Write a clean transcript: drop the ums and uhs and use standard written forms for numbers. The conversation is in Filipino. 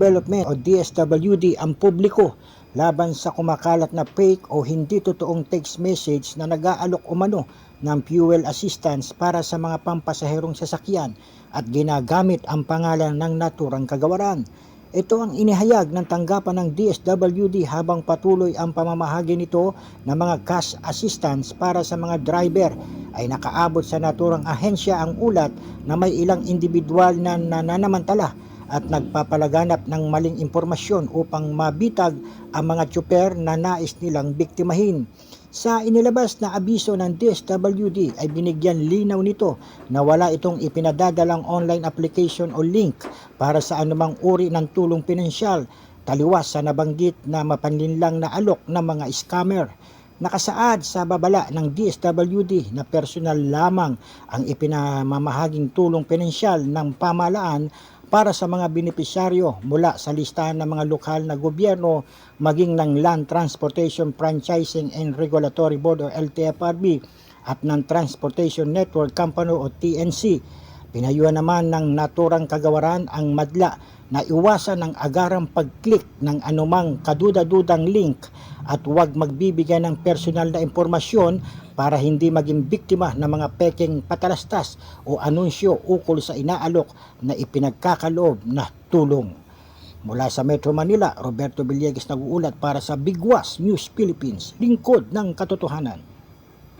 Development o DSWD ang publiko laban sa kumakalat na fake o hindi totoong text message na nag-aalok umano ng fuel assistance para sa mga pampasaherong sasakyan at ginagamit ang pangalan ng naturang kagawaran. Ito ang inihayag ng tanggapan ng DSWD habang patuloy ang pamamahagi nito ng mga cash assistance para sa mga driver ay nakaabot sa naturang ahensya ang ulat na may ilang individual na nananamantala at nagpapalaganap ng maling impormasyon upang mabitag ang mga tsuper na nais nilang biktimahin. Sa inilabas na abiso ng DSWD ay binigyan linaw nito na wala itong ipinadadalang online application o link para sa anumang uri ng tulong pinansyal, taliwas sa nabanggit na mapanlinlang na alok ng mga scammer. Nakasaad sa babala ng DSWD na personal lamang ang ipinamamahaging tulong pinansyal ng pamahalaan para sa mga benepisyaryo mula sa listahan ng mga lokal na gobyerno maging ng Land Transportation Franchising and Regulatory Board o LTFRB at ng Transportation Network Company o TNC. Pinayuhan naman ng naturang kagawaran ang madla na iwasan ang agarang pag-click ng anumang kaduda-dudang link at huwag magbibigay ng personal na impormasyon para hindi maging biktima ng mga peking patalastas o anunsyo ukol sa inaalok na ipinagkakaloob na tulong. Mula sa Metro Manila, Roberto Villegas nag-uulat para sa Bigwas News Philippines, lingkod ng katotohanan.